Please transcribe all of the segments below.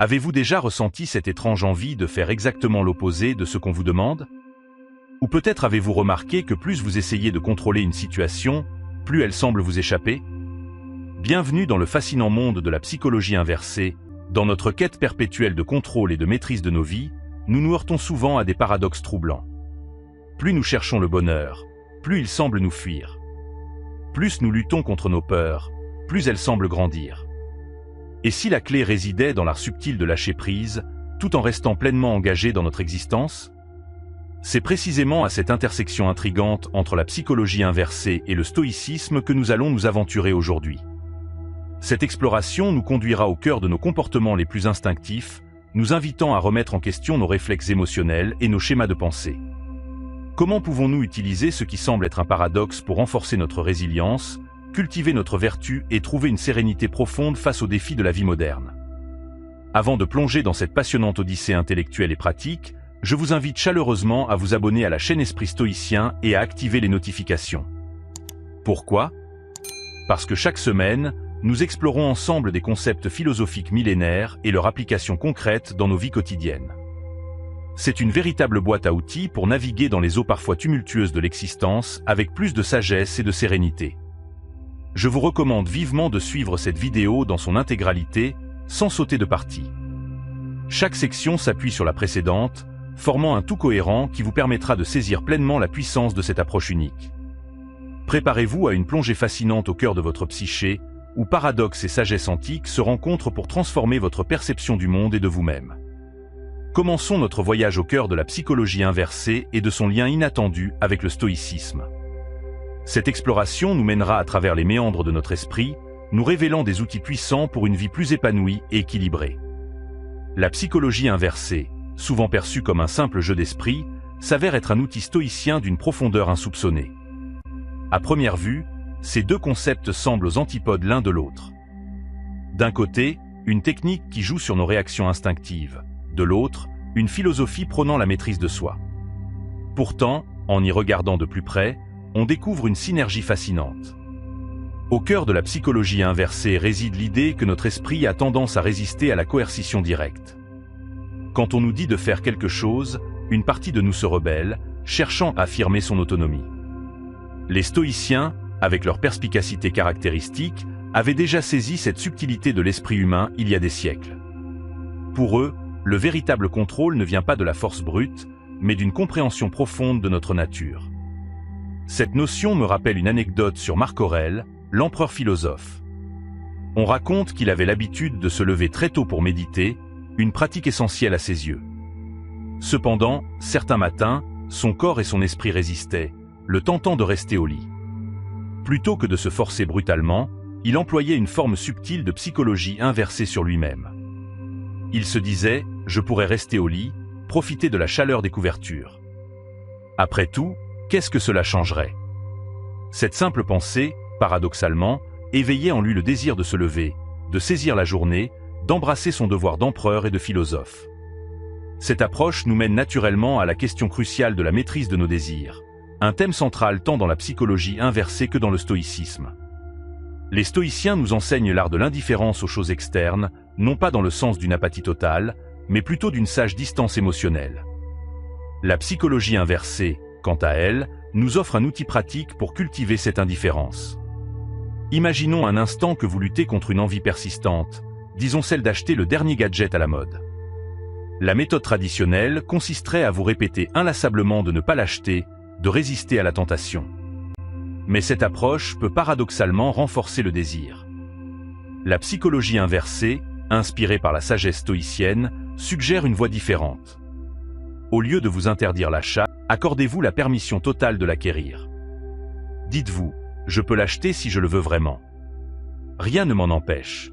Avez-vous déjà ressenti cette étrange envie de faire exactement l'opposé de ce qu'on vous demande? Ou peut-être avez-vous remarqué que plus vous essayez de contrôler une situation, plus elle semble vous échapper? Bienvenue dans le fascinant monde de la psychologie inversée. Dans notre quête perpétuelle de contrôle et de maîtrise de nos vies, nous nous heurtons souvent à des paradoxes troublants. Plus nous cherchons le bonheur, plus il semble nous fuir. Plus nous luttons contre nos peurs, plus elles semblent grandir. Et si la clé résidait dans l'art subtil de lâcher prise, tout en restant pleinement engagé dans notre existence? C'est précisément à cette intersection intrigante entre la psychologie inversée et le stoïcisme que nous allons nous aventurer aujourd'hui. Cette exploration nous conduira au cœur de nos comportements les plus instinctifs, nous invitant à remettre en question nos réflexes émotionnels et nos schémas de pensée. Comment pouvons-nous utiliser ce qui semble être un paradoxe pour renforcer notre résilience, cultiver notre vertu et trouver une sérénité profonde face aux défis de la vie moderne? Avant de plonger dans cette passionnante odyssée intellectuelle et pratique, je vous invite chaleureusement à vous abonner à la chaîne Esprit Stoïcien et à activer les notifications. Pourquoi? Parce que chaque semaine, nous explorons ensemble des concepts philosophiques millénaires et leur application concrète dans nos vies quotidiennes. C'est une véritable boîte à outils pour naviguer dans les eaux parfois tumultueuses de l'existence avec plus de sagesse et de sérénité. Je vous recommande vivement de suivre cette vidéo dans son intégralité, sans sauter de partie. Chaque section s'appuie sur la précédente, formant un tout cohérent qui vous permettra de saisir pleinement la puissance de cette approche unique. Préparez-vous à une plongée fascinante au cœur de votre psyché, où paradoxes et sagesse antique se rencontrent pour transformer votre perception du monde et de vous-même. Commençons notre voyage au cœur de la psychologie inversée et de son lien inattendu avec le stoïcisme. Cette exploration nous mènera à travers les méandres de notre esprit, nous révélant des outils puissants pour une vie plus épanouie et équilibrée. La psychologie inversée, souvent perçue comme un simple jeu d'esprit, s'avère être un outil stoïcien d'une profondeur insoupçonnée. À première vue, ces deux concepts semblent aux antipodes l'un de l'autre. D'un côté, une technique qui joue sur nos réactions instinctives, de l'autre, une philosophie prônant la maîtrise de soi. Pourtant, en y regardant de plus près, on découvre une synergie fascinante. Au cœur de la psychologie inversée réside l'idée que notre esprit a tendance à résister à la coercition directe. Quand on nous dit de faire quelque chose, une partie de nous se rebelle, cherchant à affirmer son autonomie. Les stoïciens, avec leur perspicacité caractéristique, avaient déjà saisi cette subtilité de l'esprit humain il y a des siècles. Pour eux, le véritable contrôle ne vient pas de la force brute, mais d'une compréhension profonde de notre nature. Cette notion me rappelle une anecdote sur Marc Aurèle, l'empereur philosophe. On raconte qu'il avait l'habitude de se lever très tôt pour méditer, une pratique essentielle à ses yeux. Cependant, certains matins, son corps et son esprit résistaient, le tentant de rester au lit. Plutôt que de se forcer brutalement, il employait une forme subtile de psychologie inversée sur lui-même. Il se disait « je pourrais rester au lit, profiter de la chaleur des couvertures ». Après tout, qu'est-ce que cela changerait? Cette simple pensée, paradoxalement, éveillait en lui le désir de se lever, de saisir la journée, d'embrasser son devoir d'empereur et de philosophe. Cette approche nous mène naturellement à la question cruciale de la maîtrise de nos désirs, un thème central tant dans la psychologie inversée que dans le stoïcisme. Les stoïciens nous enseignent l'art de l'indifférence aux choses externes, non pas dans le sens d'une apathie totale, mais plutôt d'une sage distance émotionnelle. La psychologie inversée, quant à elle, nous offre un outil pratique pour cultiver cette indifférence. Imaginons un instant que vous luttez contre une envie persistante, disons celle d'acheter le dernier gadget à la mode. La méthode traditionnelle consisterait à vous répéter inlassablement de ne pas l'acheter, de résister à la tentation. Mais cette approche peut paradoxalement renforcer le désir. La psychologie inversée, inspirée par la sagesse stoïcienne, suggère une voie différente. Au lieu de vous interdire l'achat, accordez-vous la permission totale de l'acquérir. Dites-vous, je peux l'acheter si je le veux vraiment. Rien ne m'en empêche.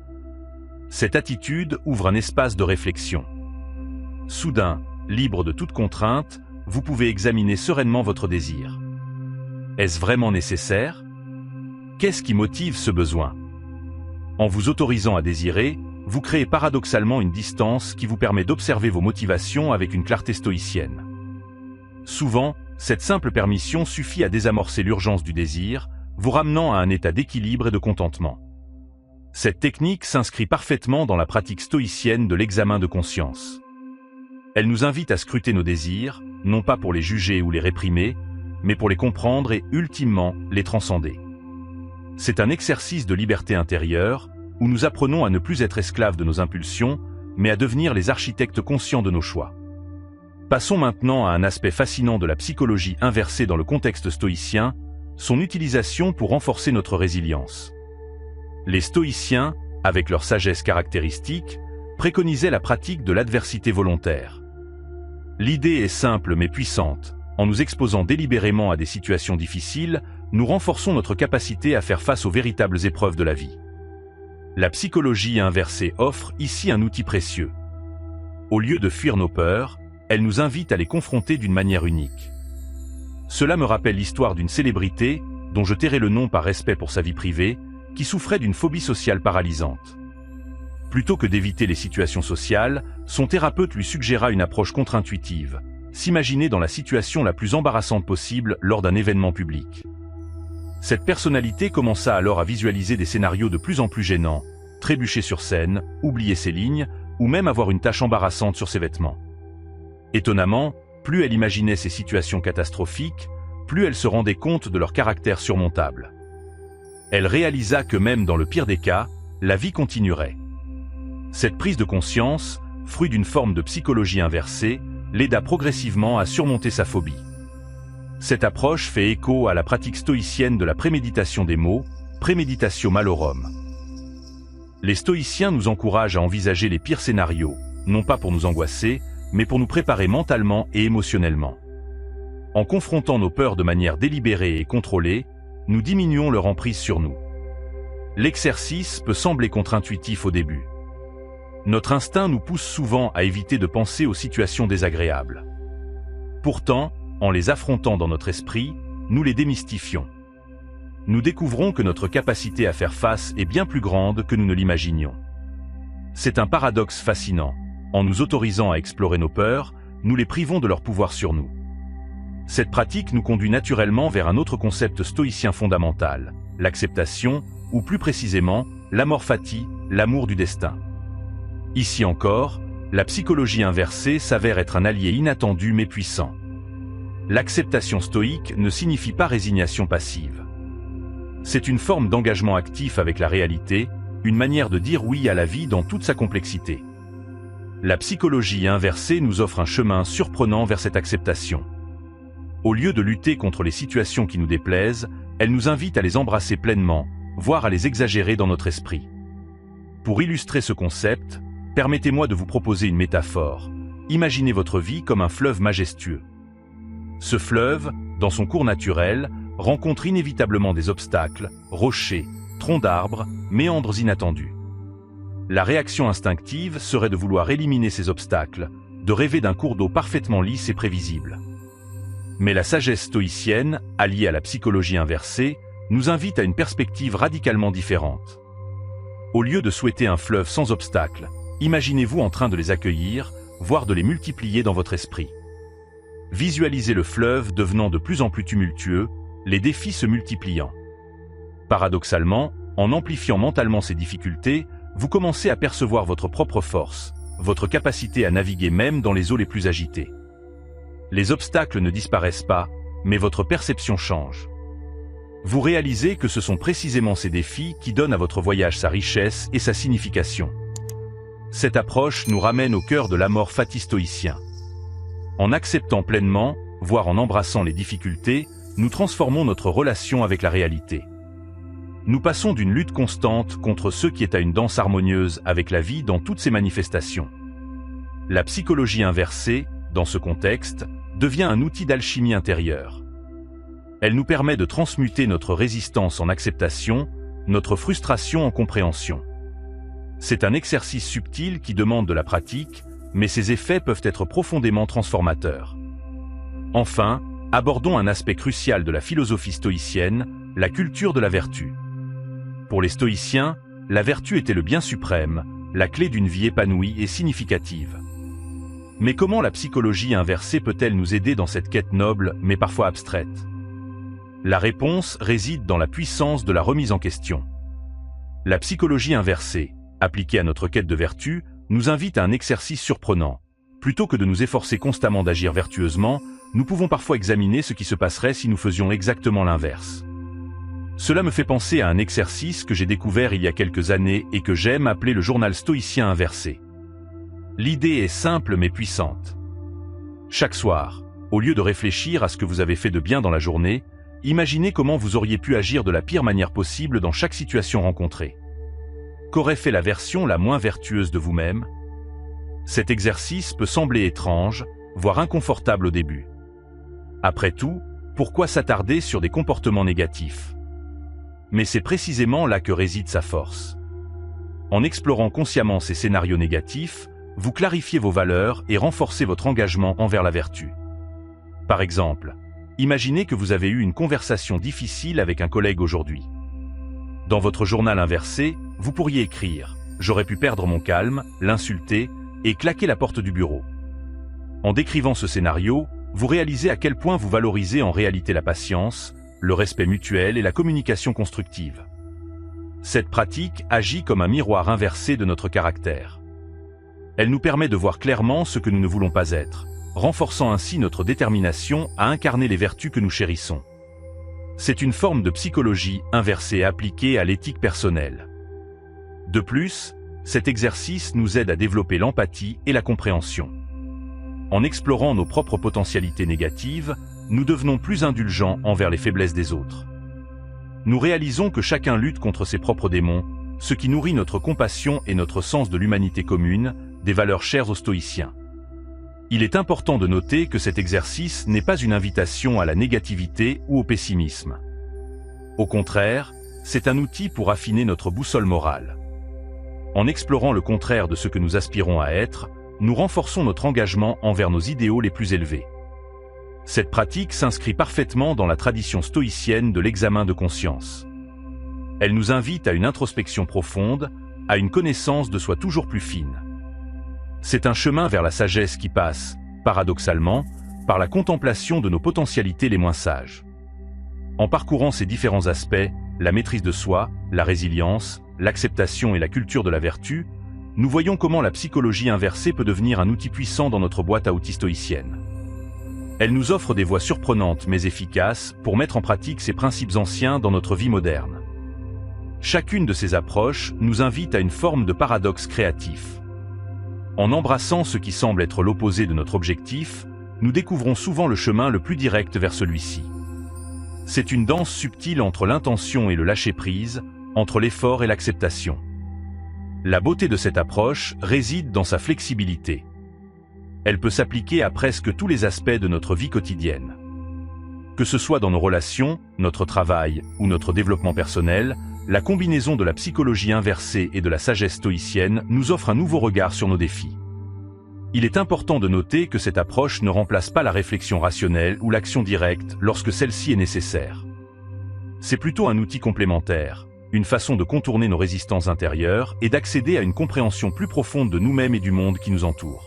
Cette attitude ouvre un espace de réflexion. Soudain, libre de toute contrainte, vous pouvez examiner sereinement votre désir. Est-ce vraiment nécessaire? Qu'est-ce qui motive ce besoin? En vous autorisant à désirer, vous créez paradoxalement une distance qui vous permet d'observer vos motivations avec une clarté stoïcienne. Souvent, cette simple permission suffit à désamorcer l'urgence du désir, vous ramenant à un état d'équilibre et de contentement. Cette technique s'inscrit parfaitement dans la pratique stoïcienne de l'examen de conscience. Elle nous invite à scruter nos désirs, non pas pour les juger ou les réprimer, mais pour les comprendre et, ultimement, les transcender. C'est un exercice de liberté intérieure, où nous apprenons à ne plus être esclaves de nos impulsions, mais à devenir les architectes conscients de nos choix. Passons maintenant à un aspect fascinant de la psychologie inversée dans le contexte stoïcien, son utilisation pour renforcer notre résilience. Les stoïciens, avec leur sagesse caractéristique, préconisaient la pratique de l'adversité volontaire. L'idée est simple mais puissante. En nous exposant délibérément à des situations difficiles, nous renforçons notre capacité à faire face aux véritables épreuves de la vie. La psychologie inversée offre ici un outil précieux. Au lieu de fuir nos peurs, elle nous invite à les confronter d'une manière unique. Cela me rappelle l'histoire d'une célébrité, dont je tairai le nom par respect pour sa vie privée, qui souffrait d'une phobie sociale paralysante. Plutôt que d'éviter les situations sociales, son thérapeute lui suggéra une approche contre-intuitive, s'imaginer dans la situation la plus embarrassante possible lors d'un événement public. Cette personnalité commença alors à visualiser des scénarios de plus en plus gênants, trébucher sur scène, oublier ses lignes, ou même avoir une tache embarrassante sur ses vêtements. Étonnamment, plus elle imaginait ces situations catastrophiques, plus elle se rendait compte de leur caractère surmontable. Elle réalisa que même dans le pire des cas, la vie continuerait. Cette prise de conscience, fruit d'une forme de psychologie inversée, l'aida progressivement à surmonter sa phobie. Cette approche fait écho à la pratique stoïcienne de la préméditation des mots, préméditatio malorum. Les stoïciens nous encouragent à envisager les pires scénarios, non pas pour nous angoisser, mais pour nous préparer mentalement et émotionnellement. En confrontant nos peurs de manière délibérée et contrôlée, nous diminuons leur emprise sur nous. L'exercice peut sembler contre-intuitif au début. Notre instinct nous pousse souvent à éviter de penser aux situations désagréables. Pourtant, en les affrontant dans notre esprit, nous les démystifions. Nous découvrons que notre capacité à faire face est bien plus grande que nous ne l'imaginions. C'est un paradoxe fascinant. En nous autorisant à explorer nos peurs, nous les privons de leur pouvoir sur nous. Cette pratique nous conduit naturellement vers un autre concept stoïcien fondamental, l'acceptation, ou plus précisément, l'amor fati, l'amour du destin. Ici encore, la psychologie inversée s'avère être un allié inattendu mais puissant. L'acceptation stoïque ne signifie pas résignation passive. C'est une forme d'engagement actif avec la réalité, une manière de dire oui à la vie dans toute sa complexité. La psychologie inversée nous offre un chemin surprenant vers cette acceptation. Au lieu de lutter contre les situations qui nous déplaisent, elle nous invite à les embrasser pleinement, voire à les exagérer dans notre esprit. Pour illustrer ce concept, permettez-moi de vous proposer une métaphore. Imaginez votre vie comme un fleuve majestueux. Ce fleuve, dans son cours naturel, rencontre inévitablement des obstacles, rochers, troncs d'arbres, méandres inattendus. La réaction instinctive serait de vouloir éliminer ces obstacles, de rêver d'un cours d'eau parfaitement lisse et prévisible. Mais la sagesse stoïcienne, alliée à la psychologie inversée, nous invite à une perspective radicalement différente. Au lieu de souhaiter un fleuve sans obstacles, imaginez-vous en train de les accueillir, voire de les multiplier dans votre esprit. Visualisez le fleuve devenant de plus en plus tumultueux, les défis se multipliant. Paradoxalement, en amplifiant mentalement ces difficultés, vous commencez à percevoir votre propre force, votre capacité à naviguer même dans les eaux les plus agitées. Les obstacles ne disparaissent pas, mais votre perception change. Vous réalisez que ce sont précisément ces défis qui donnent à votre voyage sa richesse et sa signification. Cette approche nous ramène au cœur de l'amor fati stoïcien. En acceptant pleinement, voire en embrassant les difficultés, nous transformons notre relation avec la réalité. Nous passons d'une lutte constante contre ce qui est à une danse harmonieuse avec la vie dans toutes ses manifestations. La psychologie inversée, dans ce contexte, devient un outil d'alchimie intérieure. Elle nous permet de transmuter notre résistance en acceptation, notre frustration en compréhension. C'est un exercice subtil qui demande de la pratique, mais ses effets peuvent être profondément transformateurs. Enfin, abordons un aspect crucial de la philosophie stoïcienne, la culture de la vertu. Pour les stoïciens, la vertu était le bien suprême, la clé d'une vie épanouie et significative. Mais comment la psychologie inversée peut-elle nous aider dans cette quête noble, mais parfois abstraite? La réponse réside dans la puissance de la remise en question. La psychologie inversée, appliquée à notre quête de vertu, nous invite à un exercice surprenant. Plutôt que de nous efforcer constamment d'agir vertueusement, nous pouvons parfois examiner ce qui se passerait si nous faisions exactement l'inverse. Cela me fait penser à un exercice que j'ai découvert il y a quelques années et que j'aime appeler le journal stoïcien inversé. L'idée est simple mais puissante. Chaque soir, au lieu de réfléchir à ce que vous avez fait de bien dans la journée, imaginez comment vous auriez pu agir de la pire manière possible dans chaque situation rencontrée. Qu'aurait fait la version la moins vertueuse de vous-même? Cet exercice peut sembler étrange, voire inconfortable au début. Après tout, pourquoi s'attarder sur des comportements négatifs? Mais c'est précisément là que réside sa force. En explorant consciemment ces scénarios négatifs, vous clarifiez vos valeurs et renforcez votre engagement envers la vertu. Par exemple, imaginez que vous avez eu une conversation difficile avec un collègue aujourd'hui. Dans votre journal inversé, vous pourriez écrire « J'aurais pu perdre mon calme, l'insulter et claquer la porte du bureau ». En décrivant ce scénario, vous réalisez à quel point vous valorisez en réalité la patience, le respect mutuel et la communication constructive. Cette pratique agit comme un miroir inversé de notre caractère. Elle nous permet de voir clairement ce que nous ne voulons pas être, renforçant ainsi notre détermination à incarner les vertus que nous chérissons. C'est une forme de psychologie inversée appliquée à l'éthique personnelle. De plus, cet exercice nous aide à développer l'empathie et la compréhension. En explorant nos propres potentialités négatives, nous devenons plus indulgents envers les faiblesses des autres. Nous réalisons que chacun lutte contre ses propres démons, ce qui nourrit notre compassion et notre sens de l'humanité commune, des valeurs chères aux stoïciens. Il est important de noter que cet exercice n'est pas une invitation à la négativité ou au pessimisme. Au contraire, c'est un outil pour affiner notre boussole morale. En explorant le contraire de ce que nous aspirons à être, nous renforçons notre engagement envers nos idéaux les plus élevés. Cette pratique s'inscrit parfaitement dans la tradition stoïcienne de l'examen de conscience. Elle nous invite à une introspection profonde, à une connaissance de soi toujours plus fine. C'est un chemin vers la sagesse qui passe, paradoxalement, par la contemplation de nos potentialités les moins sages. En parcourant ces différents aspects, la maîtrise de soi, la résilience, l'acceptation et la culture de la vertu, nous voyons comment la psychologie inversée peut devenir un outil puissant dans notre boîte à outils stoïcienne. Elle nous offre des voies surprenantes mais efficaces pour mettre en pratique ces principes anciens dans notre vie moderne. Chacune de ces approches nous invite à une forme de paradoxe créatif. En embrassant ce qui semble être l'opposé de notre objectif, nous découvrons souvent le chemin le plus direct vers celui-ci. C'est une danse subtile entre l'intention et le lâcher-prise, entre l'effort et l'acceptation. La beauté de cette approche réside dans sa flexibilité. Elle peut s'appliquer à presque tous les aspects de notre vie quotidienne. Que ce soit dans nos relations, notre travail ou notre développement personnel, la combinaison de la psychologie inversée et de la sagesse stoïcienne nous offre un nouveau regard sur nos défis. Il est important de noter que cette approche ne remplace pas la réflexion rationnelle ou l'action directe lorsque celle-ci est nécessaire. C'est plutôt un outil complémentaire, une façon de contourner nos résistances intérieures et d'accéder à une compréhension plus profonde de nous-mêmes et du monde qui nous entoure.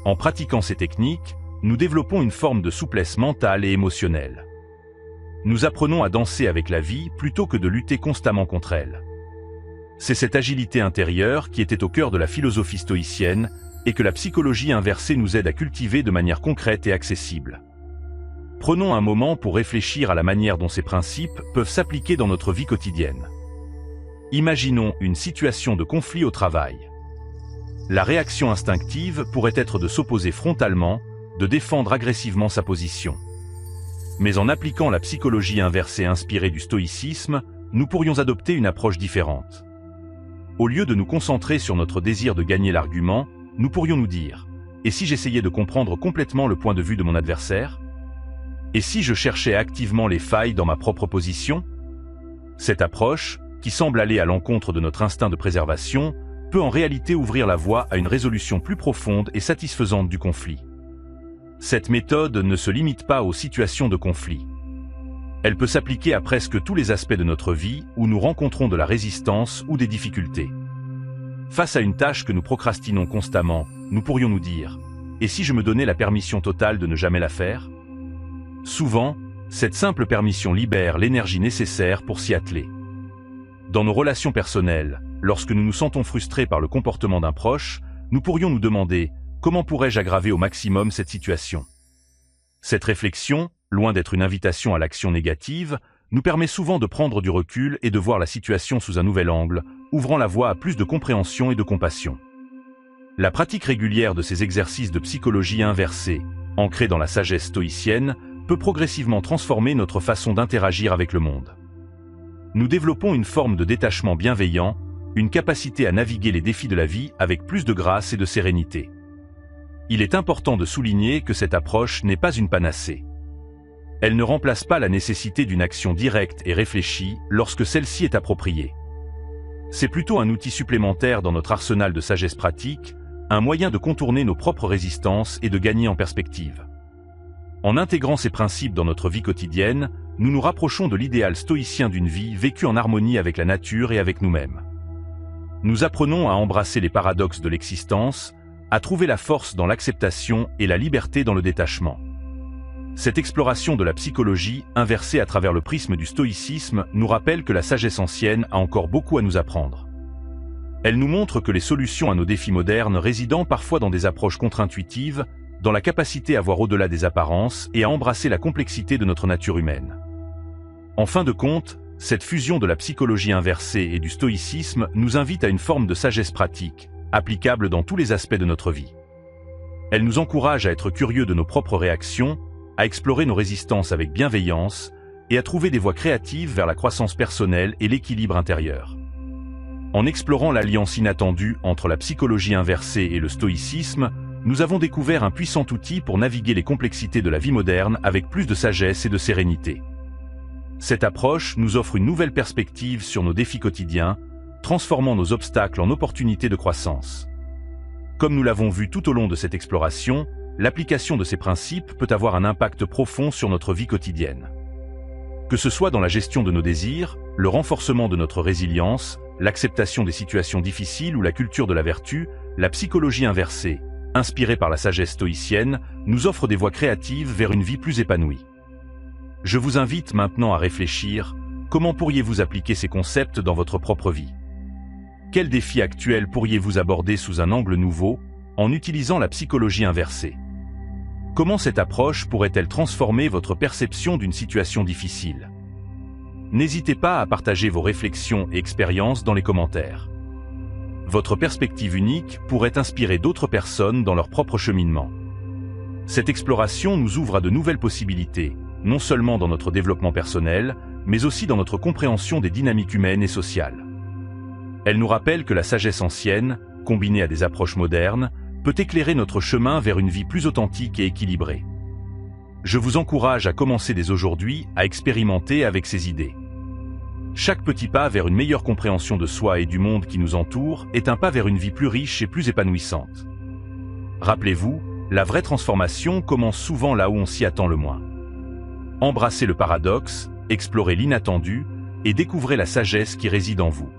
En pratiquant ces techniques, nous développons une forme de souplesse mentale et émotionnelle. Nous apprenons à danser avec la vie plutôt que de lutter constamment contre elle. C'est cette agilité intérieure qui était au cœur de la philosophie stoïcienne et que la psychologie inversée nous aide à cultiver de manière concrète et accessible. Prenons un moment pour réfléchir à la manière dont ces principes peuvent s'appliquer dans notre vie quotidienne. Imaginons une situation de conflit au travail. La réaction instinctive pourrait être de s'opposer frontalement, de défendre agressivement sa position. Mais en appliquant la psychologie inversée inspirée du stoïcisme, nous pourrions adopter une approche différente. Au lieu de nous concentrer sur notre désir de gagner l'argument, nous pourrions nous dire « Et si j'essayais de comprendre complètement le point de vue de mon adversaire ? Et si je cherchais activement les failles dans ma propre position ?» Cette approche, qui semble aller à l'encontre de notre instinct de préservation, peut en réalité ouvrir la voie à une résolution plus profonde et satisfaisante du conflit. Cette méthode ne se limite pas aux situations de conflit. Elle peut s'appliquer à presque tous les aspects de notre vie où nous rencontrons de la résistance ou des difficultés. Face à une tâche que nous procrastinons constamment, nous pourrions nous dire « Et si je me donnais la permission totale de ne jamais la faire ?» Souvent, cette simple permission libère l'énergie nécessaire pour s'y atteler. Dans nos relations personnelles, lorsque nous nous sentons frustrés par le comportement d'un proche, nous pourrions nous demander « Comment pourrais-je aggraver au maximum cette situation ?» Cette réflexion, loin d'être une invitation à l'action négative, nous permet souvent de prendre du recul et de voir la situation sous un nouvel angle, ouvrant la voie à plus de compréhension et de compassion. La pratique régulière de ces exercices de psychologie inversée, ancrés dans la sagesse stoïcienne, peut progressivement transformer notre façon d'interagir avec le monde. Nous développons une forme de détachement bienveillant, une capacité à naviguer les défis de la vie avec plus de grâce et de sérénité. Il est important de souligner que cette approche n'est pas une panacée. Elle ne remplace pas la nécessité d'une action directe et réfléchie lorsque celle-ci est appropriée. C'est plutôt un outil supplémentaire dans notre arsenal de sagesse pratique, un moyen de contourner nos propres résistances et de gagner en perspective. En intégrant ces principes dans notre vie quotidienne, nous nous rapprochons de l'idéal stoïcien d'une vie vécue en harmonie avec la nature et avec nous-mêmes. Nous apprenons à embrasser les paradoxes de l'existence, à trouver la force dans l'acceptation et la liberté dans le détachement. Cette exploration de la psychologie, inversée à travers le prisme du stoïcisme, nous rappelle que la sagesse ancienne a encore beaucoup à nous apprendre. Elle nous montre que les solutions à nos défis modernes résident parfois dans des approches contre-intuitives, dans la capacité à voir au-delà des apparences et à embrasser la complexité de notre nature humaine. En fin de compte, cette fusion de la psychologie inversée et du stoïcisme nous invite à une forme de sagesse pratique, applicable dans tous les aspects de notre vie. Elle nous encourage à être curieux de nos propres réactions, à explorer nos résistances avec bienveillance et à trouver des voies créatives vers la croissance personnelle et l'équilibre intérieur. En explorant l'alliance inattendue entre la psychologie inversée et le stoïcisme, nous avons découvert un puissant outil pour naviguer les complexités de la vie moderne avec plus de sagesse et de sérénité. Cette approche nous offre une nouvelle perspective sur nos défis quotidiens, transformant nos obstacles en opportunités de croissance. Comme nous l'avons vu tout au long de cette exploration, l'application de ces principes peut avoir un impact profond sur notre vie quotidienne. Que ce soit dans la gestion de nos désirs, le renforcement de notre résilience, l'acceptation des situations difficiles ou la culture de la vertu, la psychologie inversée, inspirée par la sagesse stoïcienne, nous offre des voies créatives vers une vie plus épanouie. Je vous invite maintenant à réfléchir, comment pourriez-vous appliquer ces concepts dans votre propre vie? Quels défis actuels pourriez-vous aborder sous un angle nouveau, en utilisant la psychologie inversée? Comment cette approche pourrait-elle transformer votre perception d'une situation difficile? N'hésitez pas à partager vos réflexions et expériences dans les commentaires. Votre perspective unique pourrait inspirer d'autres personnes dans leur propre cheminement. Cette exploration nous ouvre à de nouvelles possibilités, non seulement dans notre développement personnel, mais aussi dans notre compréhension des dynamiques humaines et sociales. Elle nous rappelle que la sagesse ancienne, combinée à des approches modernes, peut éclairer notre chemin vers une vie plus authentique et équilibrée. Je vous encourage à commencer dès aujourd'hui à expérimenter avec ces idées. Chaque petit pas vers une meilleure compréhension de soi et du monde qui nous entoure est un pas vers une vie plus riche et plus épanouissante. Rappelez-vous, la vraie transformation commence souvent là où on s'y attend le moins. Embrassez le paradoxe, explorez l'inattendu et découvrez la sagesse qui réside en vous.